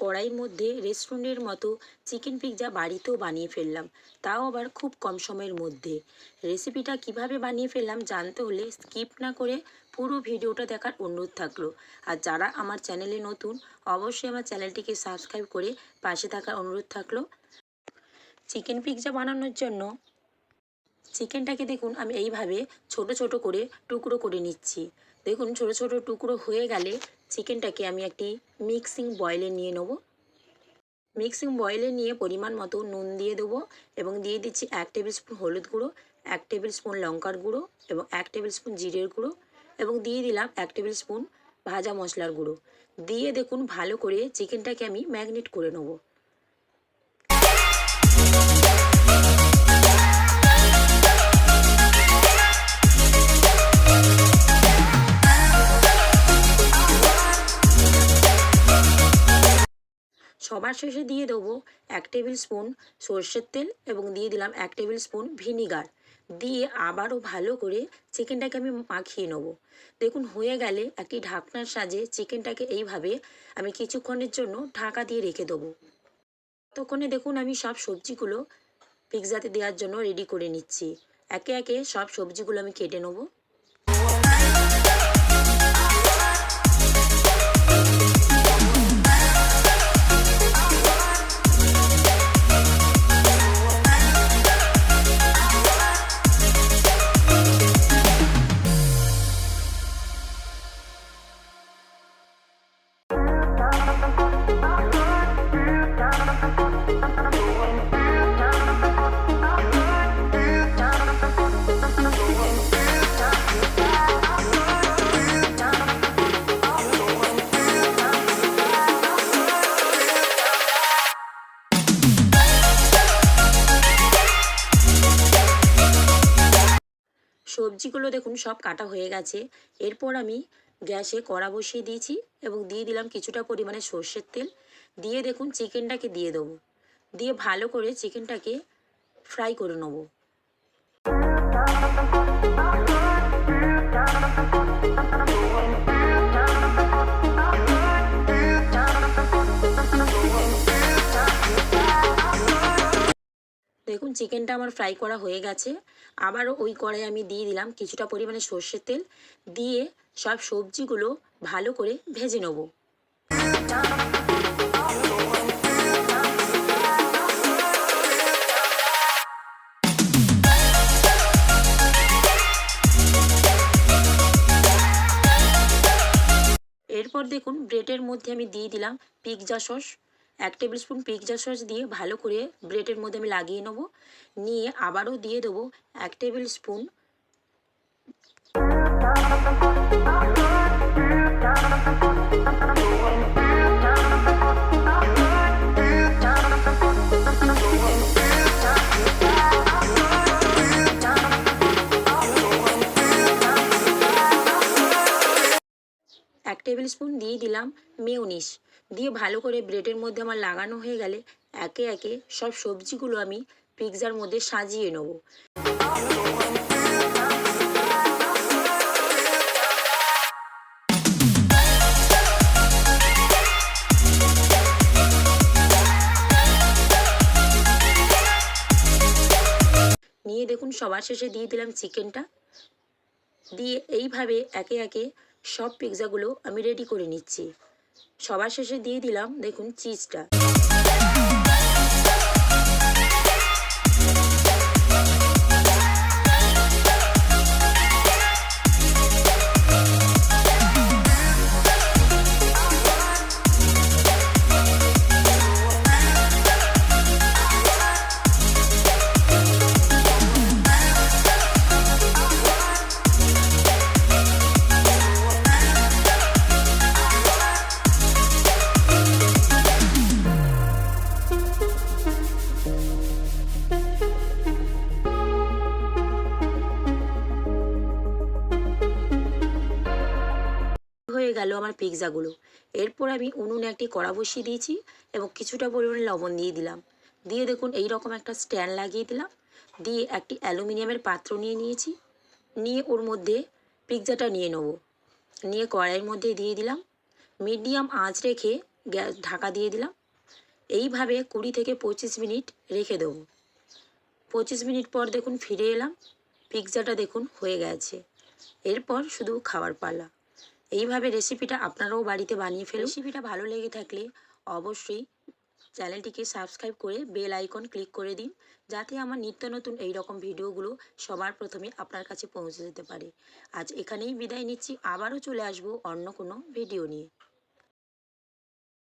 কড়াইয়ের মধ্যে রেস্টুরেন্টের মতো চিকেন পিৎজা বাড়িতেও বানিয়ে ফেললাম, তাও আবার খুব কম সময়ের মধ্যে। রেসিপিটা কিভাবে বানিয়ে ফেললাম জানতে হলে স্কিপ না করে পুরো ভিডিওটা দেখার অনুরোধ থাকলো। আর যারা আমার চ্যানেলে নতুন, অবশ্যই আমার চ্যানেলটিকে সাবস্ক্রাইব করে পাশে থাকার অনুরোধ থাকলো। চিকেন পিৎজা বানানোর জন্য চিকেনটাকে দেখুন আমি এইভাবে ছোট ছোট করে টুকরো করে নিচ্ছি। দেখুন ছোট ছোট টুকরো হয়ে গেলে চিকেনটাকে আমি একটি মিক্সিং বয়েলে নিয়ে নেব। মিক্সিং বয়েলে নিয়ে পরিমাণ মতো নুন দিয়ে দেবো এবং দিয়ে দিচ্ছি 1 টেবিল স্পুন হলুদ গুঁড়ো, 1 টেবিল স্পুন লঙ্কার গুঁড়ো এবং 1 টেবিল স্পুন জিরের গুঁড়ো এবং দিয়ে দিলাম 1 টেবিল স্পুন ভাজা মশলার গুঁড়ো। দিয়ে দেখুন ভালো করে চিকেনটাকে আমি ম্যারিনেট করে নেবো। সবার শেষে দিয়ে দেবো 1 টেবিল স্পুন সর্ষের তেল এবং দিয়ে দিলাম 1 টেবিল স্পুন ভিনিগার। দিয়ে আবারও ভালো করে চিকেনটাকে আমি মাখিয়ে নেবো। দেখুন হয়ে গেলে একটি ঢাকনার সাহায্যে চিকেনটাকে এইভাবে আমি কিছুক্ষণের জন্য ঢাকা দিয়ে রেখে দেবো। ততক্ষণে দেখুন আমি সব সবজিগুলো পিৎজাতে দেওয়ার জন্য রেডি করে নিচ্ছি। একে একে সব সবজিগুলো আমি কেটে নেবো। সবজিগুলো দেখুন সব কাটা হয়ে গেছে। এরপর আমি গ্যাসে কড়া বসিয়ে দিয়েছি এবং দিয়ে দিলাম কিছুটা পরিমাণে সর্ষের তেল। দিয়ে দেখুন চিকেনটাকে দিয়ে দেবো। দিয়ে ভালো করে চিকেনটাকে ফ্রাই করে নেবো। দেখুন চিকেনটা আমার ফ্রাই করা হয়ে গেছে। আবারও ওই কড়াই আমি দিয়ে দিলাম কিছুটা পরিমাণে সর্ষের তেল। দিয়ে সব সবজিগুলো ভালো করে ভেজে নেব। এরপর দেখুন ব্রেডের মধ্যে আমি দিয়ে দিলাম pizza sauce. 1 table spoon pizza sauce দিয়ে ভালো করে ব্রেডের মধ্যে আমি লাগিয়ে নেব। নিয়ে আবারও দিয়ে দেবো 1 টেবিল স্পুন টেবিল স্পুন দিয়ে দিলাম মেয়োনিজ। দিয়ে ভালো করে ব্রেডের মধ্যে আমার লাগানো হয়ে গেলে একে একে সব সবজিগুলো আমি পিৎজার মধ্যে সাজিয়ে নেব। নিয়ে দেখুন সবার শেষে দিয়ে দিলাম চিকেনটা। দিয়ে এইভাবে একে একে সব পিৎজাগুলো আমি রেডি করে নিচ্ছি। সবার শেষে দিয়ে দিলাম দেখুন চিজটা। হয়ে গেল আমার পিৎজাগুলো। এরপর আমি উনুনে একটি কড়া বসিয়ে দিয়েছি এবং কিছুটা পরিমাণে লবণ দিয়ে দিলাম। দিয়ে দেখুন এই রকম একটা স্ট্যান্ড লাগিয়ে দিলাম। দিয়ে একটি অ্যালুমিনিয়ামের পাত্র নিয়ে নিয়েছি। নিয়ে ওর মধ্যে পিৎজাটা নিয়ে নেব। নিয়ে কড়াইয়ের মধ্যে দিয়ে দিলাম। মিডিয়াম আঁচ রেখে গ্যাস ঢাকা দিয়ে দিলাম। এইভাবে 20 থেকে 25 মিনিট রেখে দেবো। 25 মিনিট পর দেখুন ফিরে এলাম, পিৎজাটা দেখুন হয়ে গেছে। এরপর শুধু খাওয়ার পালা। এইভাবে রেসিপিটা আপনারাও বাড়িতে বানিয়ে ফেলুন। রেসিপিটা ভালো লেগে থাকলে অবশ্যই চ্যানেলটিকে সাবস্ক্রাইব করে বেল আইকন ক্লিক করে দিন, যাতে আমার নিত্য নতুন এই রকম ভিডিওগুলো সবার প্রথমে আপনার কাছে পৌঁছে যেতে পারে। আজ এখানেই বিদায় নিচ্ছি, আবারও চলে আসবো অন্য কোনো ভিডিও নিয়ে।